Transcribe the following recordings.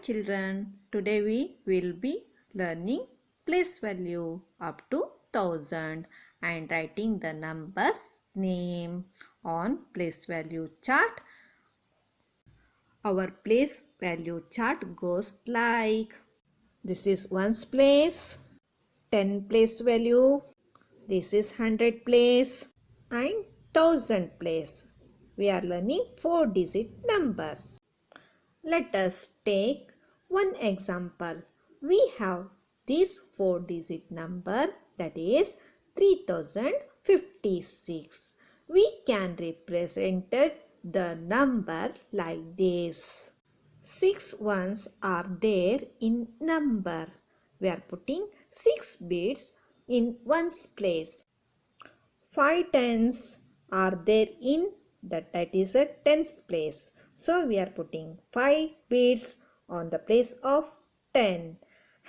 children, today we will be learning place value up to 1000 and writing the numbers name on place value chart. Our place value chart goes like this is ones place, 10 place value, this is 100 place and 1000 place. We are learning 4-digit numbers. Let us take one example. We have this 4-digit number, that is 3056. We can represent the number like this. 6 ones are there in number. We are putting 6 bits in ones place. 5 tens are there in that is a tens place. So we are putting 5 bits on the place of 10.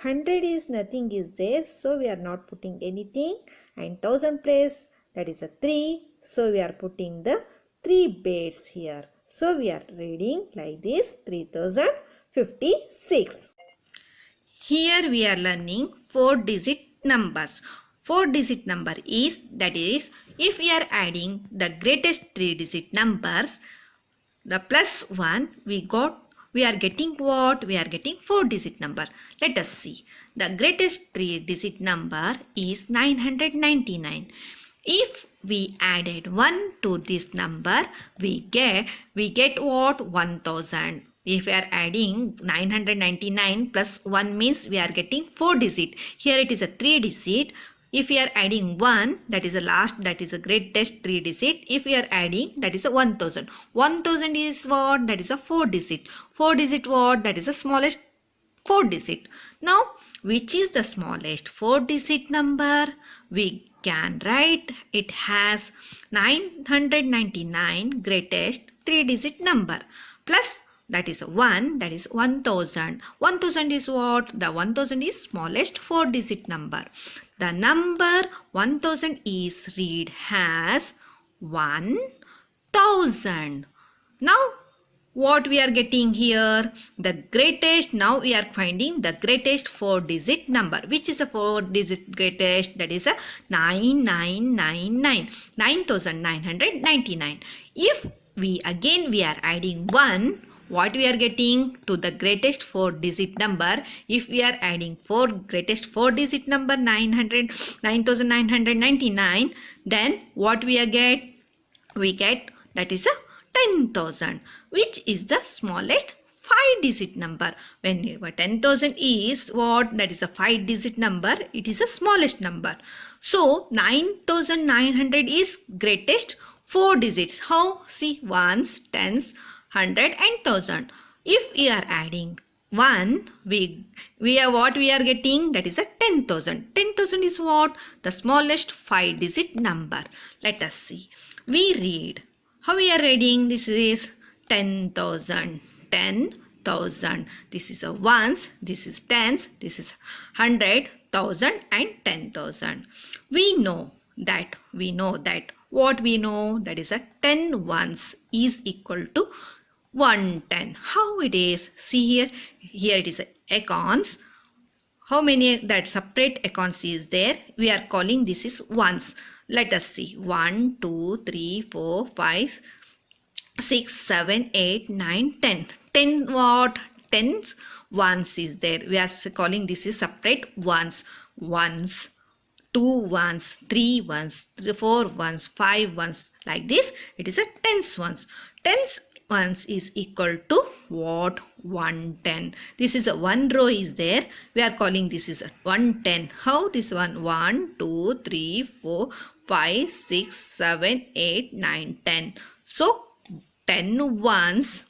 100 is nothing is there, so we are not putting anything. And 1000 place, that is a 3. So we are putting the 3 bits here. So we are reading like this 3056. Here we are learning 4-digit numbers. 4-digit number is, that is, if we are adding the greatest 3-digit numbers, the plus 1, we are getting what? We are getting 4-digit number. Let us see. The greatest 3-digit number is 999. If we added 1 to this number, we get what? 1000. If we are adding 999 plus 1 means we are getting 4 digit. Here it is a 3 digit. If we are adding 1, that is the last, that is the greatest 3 digit. If we are adding, that is a 1000. 1000 is what? That is a 4 digit. 4 digit what? That is the smallest 4 digit. Now, which is the smallest 4 digit number? We can write it has 999 greatest 3 digit number plus that is 1, that is 1000. 1000 is what? The 1000 is smallest 4 digit number. The number 1000 is read as 1000. Now what we are getting here? The greatest, now we are finding the greatest 4-digit number. Which is a 4-digit greatest? That is a 9999. 9999. If we are adding 1, what we are getting to the greatest 4-digit number? If we are adding greatest 4-digit number 9999, then what we get? We get that is a 10,000, which is the smallest 5-digit number. Whenever 10,000 is what? That is a 5-digit number. It is the smallest number. So 9900 is greatest 4 digits. How? See, ones, tens, 100 and 1000. If we are adding 1, we are what we are getting? That is a 10,000. 10,000 is what? The smallest 5-digit number. Let us see. We read. How we are reading? This is 10,000. 10,000. This is a ones. This is tens. This is 100, 1000 and 10,000. We know that. What we know? That is a 10 ones is equal to 110. How it is? See here. Here it is icons. How many that separate icons is there? We are calling this is ones. Let us see. 1, 2, 3, 4, 5, 6, 7, 8, 9, 10. 10 what? Tens ones is there. We are calling this is separate ones. Ones. 2 ones, 3 ones, 4 ones, 5 ones, like this. It is a tens ones. Tens ones is equal to what? 110. This is a one row is there. We are calling this is a 110. How this one? 1, 2, 3, 4, 5, 6, 7, 8, 9, 10. So 10 ones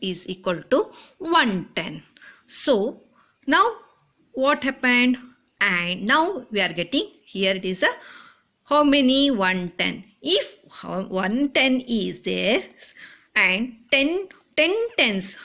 is equal to 110. So now what happened? And now we are getting, here it is a how many? 110. If 110 is there and 10 tens.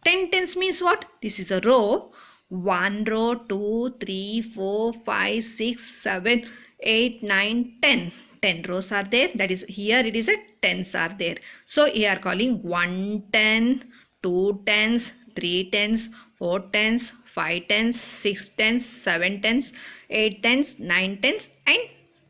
10 tens means what? This is a row. 1 row, 2, 3, 4, 5, 6, 7, 8, 9, 10. 10 rows are there. That is here it is a tens are there. So here calling 110, 2 tens, 3 tens, 4 tens, 5 tens, 6 tens, 7 tens, 8 tens, 9 tens and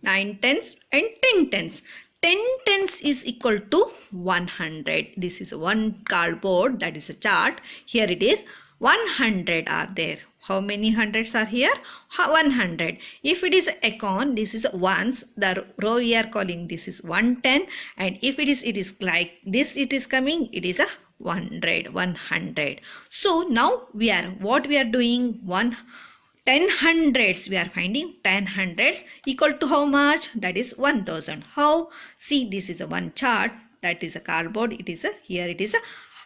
9 tens and 10 tens. 10 tens is equal to 100. This is one cardboard, that is a chart. Here it is 100 are there. How many hundreds are here? 100. If it is acorn, this is ones. The row we are calling this is 110. And if it is like this, it is coming, it is a 100. So now what we are doing? 10 hundreds. We are finding 10 hundreds equal to how much? That is 1000. How? See, this is a one chart. That is a cardboard. Here it is a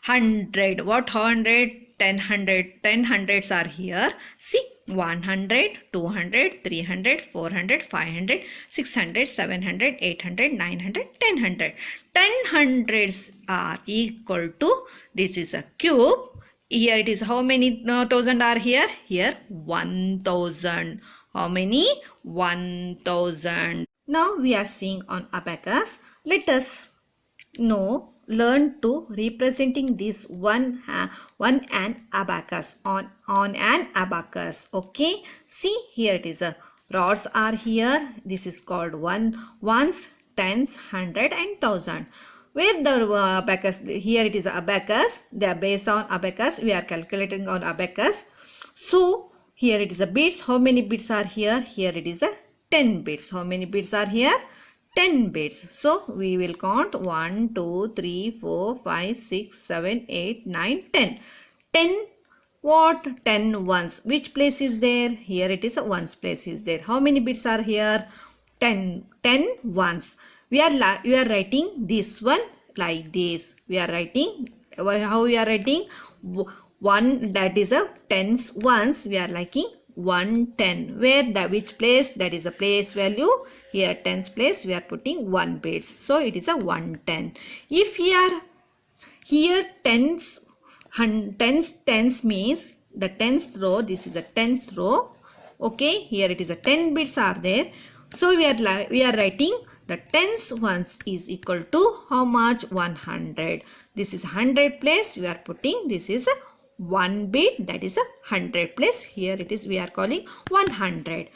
100. What 100? 10 hundreds are here. See, 100, 200, 300, 400, 500, 600, 700, 800, 900, 1000. 10 hundreds are equal to, this is a cube. Here it is, how many thousand are here? Here 1000. How many? 1000. Now we are seeing on abacus. Let us learn to representing this one an abacus on an abacus. Okay, see, here it is a rods are here. This is called ones, tens, hundred and thousand. Where the abacus, here it is abacus. They are based on abacus. We are calculating on abacus. So here it is a bits. How many bits are here? Here it is a 10 bits. How many bits are here? 10 bits. So we will count 1, 2, 3, 4, 5, 6, 7, 8, 9, 10. 10 what? 10 ones. Which place is there? Here it is a ones place is there. How many bits are here? 10 ones. We are writing this one like this. We are writing, how we are writing? 1, that is a tens ones. We are liking 110. Where which place? That is a place value. Here tens place we are putting 1 bits. So it is a 110. If here tens means the tens row. This is a tens row. Okay, here it is a 10 bits are there. So we are writing the tens ones is equal to how much? 100. This is 100 place. We are putting, this is a 1 bit, that is a 100 place. Here it is, we are calling 100.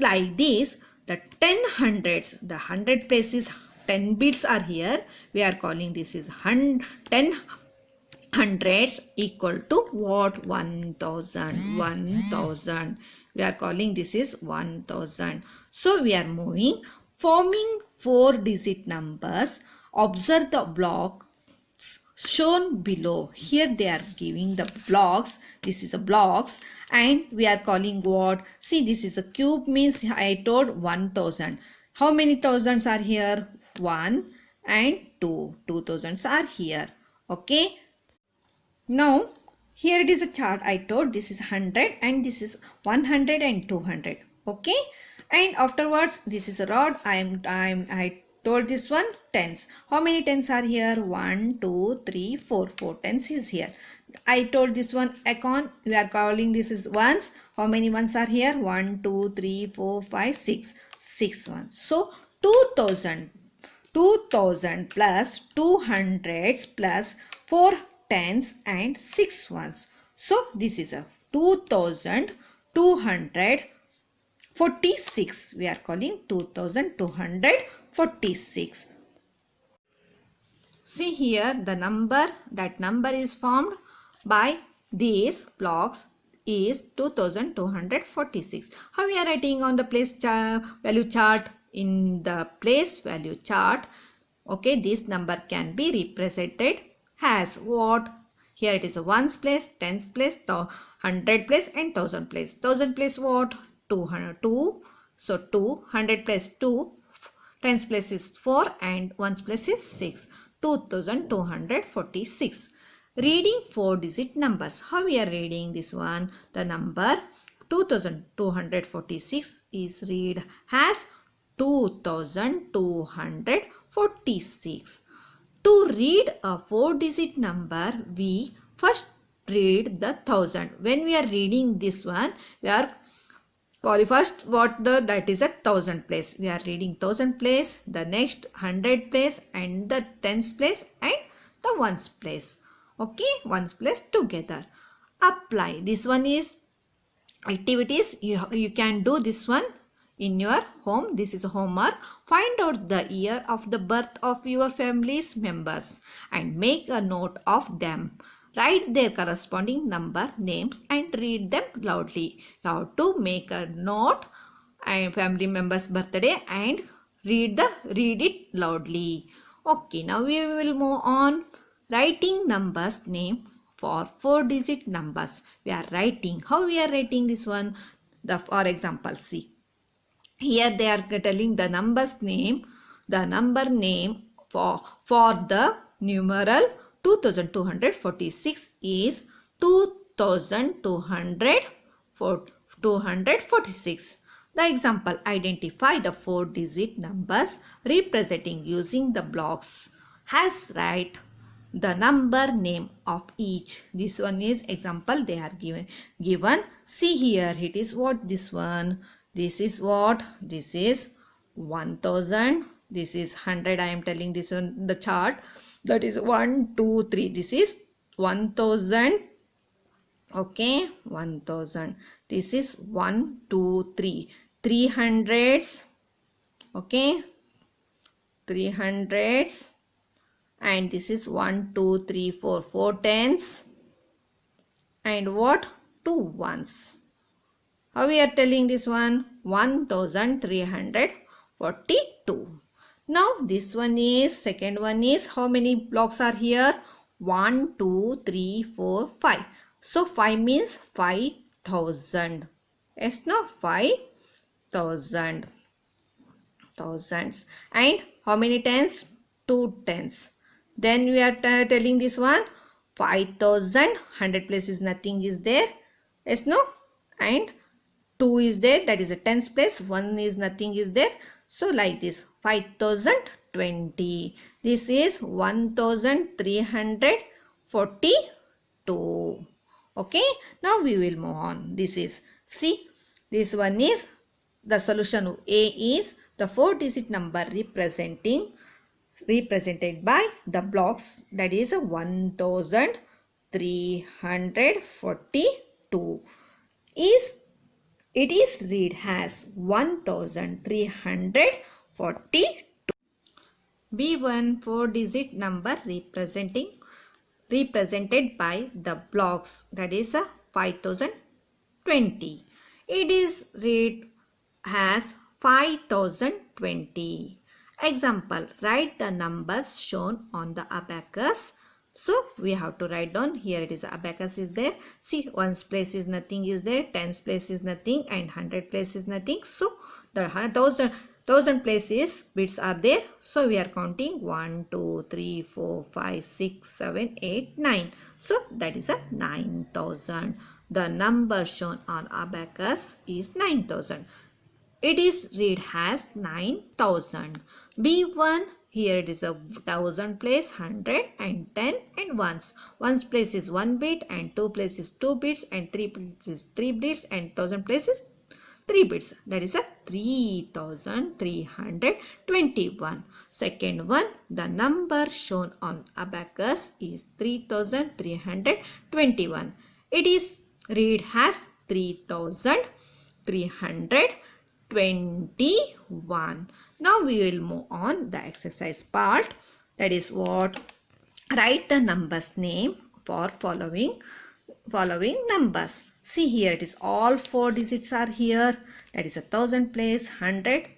Like this, the 10 hundreds, the 100 place is 10 bits are here. We are calling this is 10 hundreds equal to what? 1000. 1000. We are calling this is 1000. So we are forming 4-digit numbers. Observe the blocks shown below. Here they are giving the blocks. This is a blocks and we are calling what? See, this is a cube means I told 1000. How many thousands are here? 1 and 2. 2000s are here. Okay. Now here it is a chart. I told this is 100 and this is 100 and 200. Okay. And afterwards this is a rod. I told this one tens. How many tens are here? 1, 2, 3, 4. 4 tens is here. I told this one acorn. We are calling this is ones. How many ones are here? 1, 2, 3, 4, 5, 6. 6 ones. So 2000 plus 200s plus 4 tens and 6 ones. So this is a 2246. We are calling 2246. See here the number, that number is formed by these blocks is 2246. How we are writing on the place value chart? In the place value chart, okay, this number can be represented as what? Here it is a ones place, tens place, 100 place and 1000 place. 1000 place what? 202. So 200 place 2, tens place is 4 and ones place is 6. 2246. Reading 4-digit numbers. How we are reading this one? The number 2246 is read as 2246. To read a 4-digit number, we first read the 1000. When we are reading this one, we are calling first that is a 1000 place. We are reading 1000 place, the next 100 place and the tens place and the ones place. Okay, ones place together. apply. This one is activities. You can do this one in your home. This is homework. Find out the year of the birth of your family's members and make a note of them. Write their corresponding number, names and read them loudly. You have to make a note and family members' birthday and read it loudly. Okay, now we will move on. Writing numbers name for 4-digit numbers. We are writing. How we are writing this one? For example, see. Here they are telling the number's name. The number name for the numeral 2246 is 2246. The example, identify the 4-digit numbers representing using the blocks. Has write the number name of each. This one is example they are given. See here, it is what this one. This is what? This is 1000. This is 100. I am telling this one the chart. That is 1, 2, 3. This is 1000. Okay, 1000. This is 1, 2, 3. 300s. Okay, 300s. And this is 1, 2, 3, 4. 4 tens. And what? 2 ones. How we are telling this one? 1342. Now this one is, second one is, how many blocks are here? 1, 2, 3, 4, 5. So 5 means 5000. Yes, no? 5000. Thousands. And how many tens? 2 tens. Then we are telling this one 5000. 100 place is nothing is there. Yes, no? And 2 is there, that is a tens place. 1 is nothing is there. So like this 5020. This is 1342. Okay, now we will move on. This is, see, this one is the solution. A is the 4-digit number represented by the blocks, that is 1342. It is read as 1342. B1 4-digit number represented by the blocks, that is 5020. It is read as 5020. Example, write the numbers shown on the abacus. So we have to write down. Here it is, abacus is there. See, 1's place is nothing is there, 10's place is nothing, and 100 place is nothing. So the 1000 places bits are there. So we are counting 1, 2, 3, 4, 5, 6, 7, 8, 9. So that is a 9000. The number shown on abacus is 9000. It is read as 9000. B1, here it is a 1000 place, 100 and 10 and 1's. 1's place is 1 bit and 2 place is 2 bits and 3 bits is 3 bits and 1000 place is 3 bits. That is a 3321. Second one, the number shown on abacus is 3321. It is read as 3321. Now we will move on the exercise part. That is what? Write the numbers name for following numbers. See here it is all 4 digits are here. That is 1000 place, 100,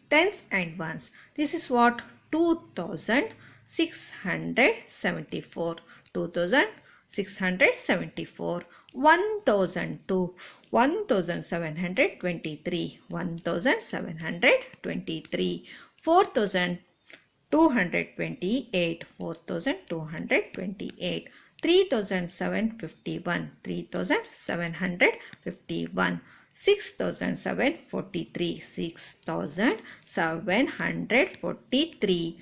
tens and ones. This is what? 2674. 2674. 1002. 1723. 1723. 4228. 4228. 3751. 3751. 6743. 6743.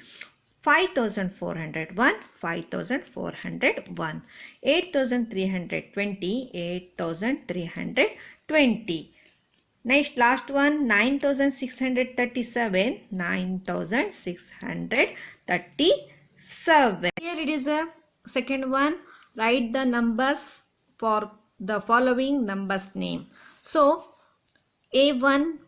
5401. 5401. 8320. 8320. Next, last one, 9637. 9637. Here it is a second one. Write the numbers for the following numbers name. So A1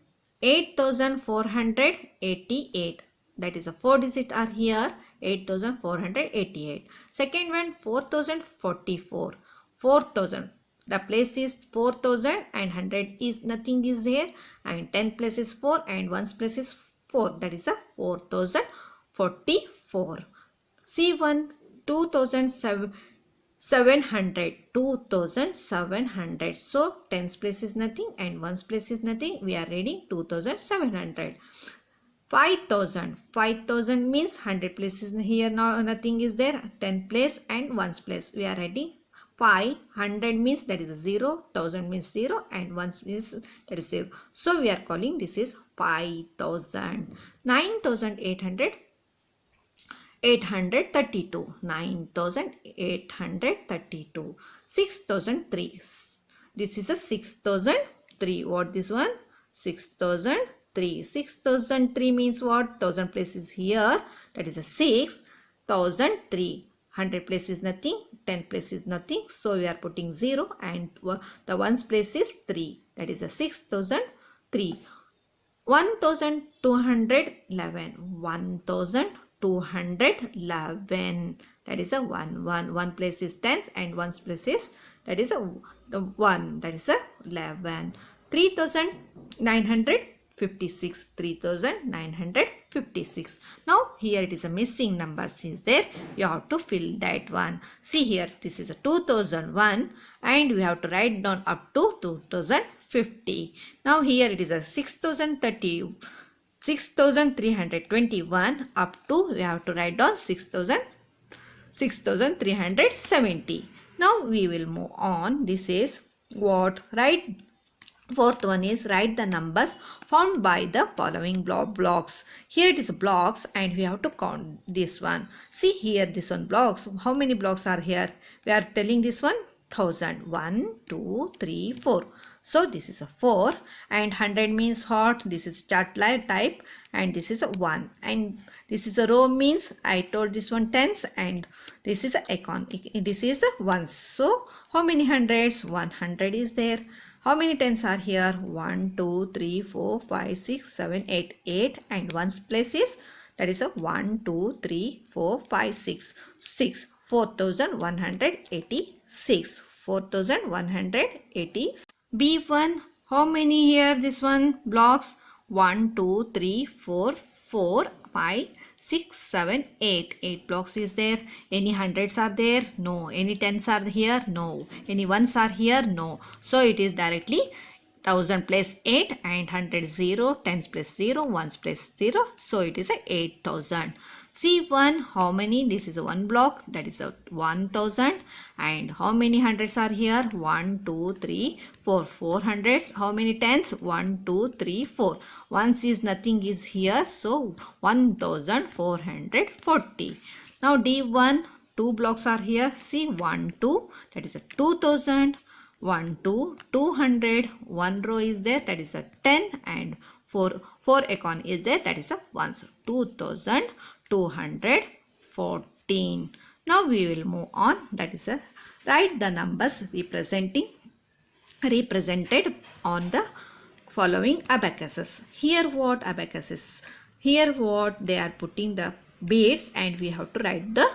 8488, that is a 4 digit are here, 8488. Second one 4044, 4000, the place is 4000 and 100 is nothing is there, and 10 place is 4 and 1's place is 4, that is a 4044. C1 2700, 2700, so 10's place is nothing and 1's place is nothing, we are reading 2700. 5000, 5000 means 100 places here, now nothing is there, 10 place and 1's place, we are writing 500 means that is a 0, 1000 means 0 and 1 means that is 0, so we are calling this is 5000. 9800, 832, 9832. 6003, this is a 6003. What this one? 6003. 6003 means what? 1000 places here, that is a 6. 1003, 100 place is nothing, 10 place is nothing, so we are putting 0 and the 1's place is 3, that is a 6003. 1211, 1211, that is a 1 place is tens and 1's place is, that is a 1, that is a 11. 3956, 3956. Now here it is a missing number is there, you have to fill that one. See here, this is a 2001 and we have to write down up to 2050. Now here it is a 6030, 6321 up to, we have to write down 6370. Now we will move on. This is what? Write. Fourth one is write the numbers formed by the following blocks. Here it is blocks and we have to count this one. See here, this one blocks. How many blocks are here? We are telling this one 1000. 1, 2, 3, 4. So this is a 4 and 100 means what? This is chart type and this is a 1 and this is a row means I told this one tens and this is a icon. This is a ones. So how many hundreds? 100 is there. How many tens are here? 1, 2, 3, 4, 5, 6, 7, 8. 8 and 1's place is, that is a 1, 2, 3, 4, 5, 6. 6. 4186. 4186. B1, how many here? This one blocks 1, 2, 3, 4, 4, 5, 6, 7, 8. 8 blocks is there. Any hundreds are there? No. Any tens are here? No. Any ones are here? No. So it is directly 1000 plus 8 and 100 0, tens plus 0, ones plus 0. So it is a 8000. C1, how many? This is a one block, that is a 1000. And how many hundreds are here? 1, 2, 3, 4. 4 hundreds. How many tens? 1, 2, 3, 4. Ones is nothing is here. So 1440. Now D1, 2 blocks are here. See 1, 2, that is a 2000. 1, 2, 200. One row is there, that is a 10 and 4 icon is there, that is a 1. So 2214. Now we will move on, that is a write the numbers represented on the following abacuses. Here what abacuses? Here what they are putting the beads and we have to write the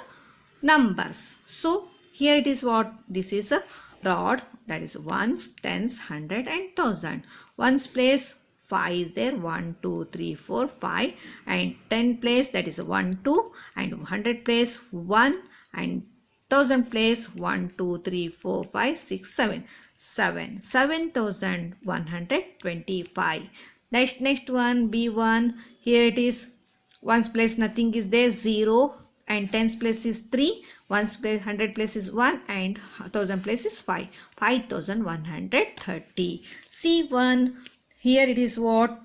numbers. So here it is what? This is a rod, that is ones, tens, 100 and 1000. Ones place 5 is there, 1, 2, 3, 4, 5 and 10 place, that is 1, 2 and 100 place 1 and 1000 place 1, 2, 3, 4, 5, 6, 7. 7125. Next one B1. Here it is ones place nothing is there, 0 and tens place is 3, ones place 100 place is 1 and 1000 place is 5. 5130. C1. Here it is what?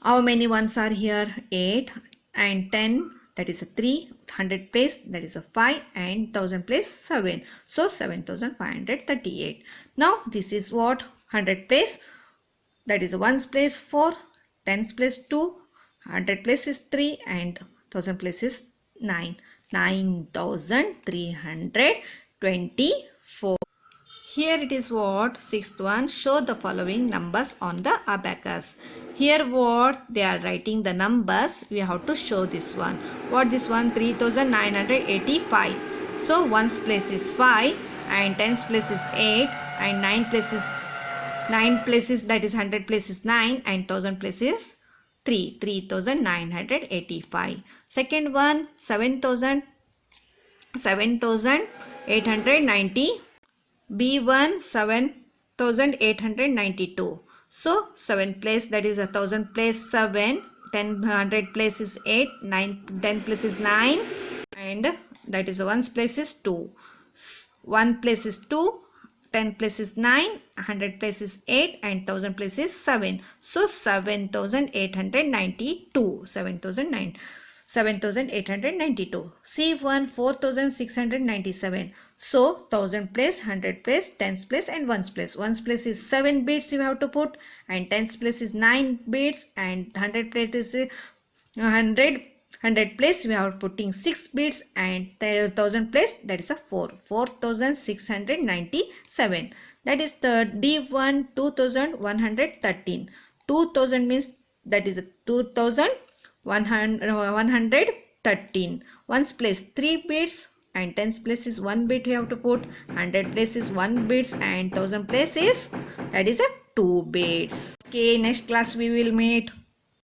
How many ones are here? 8 and 10, that is a 3. 100 place, that is a 5 and 1000 place 7. So 7538. Now this is what? 100 place, that is a ones place 4, tens place 2, 100 place is 3 and 1000 place is 9. 9324. Here it is what? Sixth one. Show the following numbers on the abacus. Here what? They are writing the numbers. We have to show this one. What this one? 3985. So ones place is 5 and tens place is 8 and 9 places that is 100 place is 9 and 1000 place is 3985. Second one 7890. B1 7892. So 7 place that is 1000 place 7, 100 place is 8, 10 place is 9 and that is 1 place is 2. 1 place is 2, 10 place is 9, 100 place is 8 and 1000 place is 7. So 7892. 7892. C1 4697. So 1000 place, 100 place, 10s place and 1s place. 1s place is 7 bits you have to put and 10s place is 9 bits and 100 place is 100 place we are putting 6 bits and 1000 place that is a 4697. That is the D1 2113. 2000 means that is a 2113. 1's place 3 bits and 10's place is 1 bit we have to put. 100 place is 1 bits and 1000 place is that is a 2 bits. Okay, next class we will meet.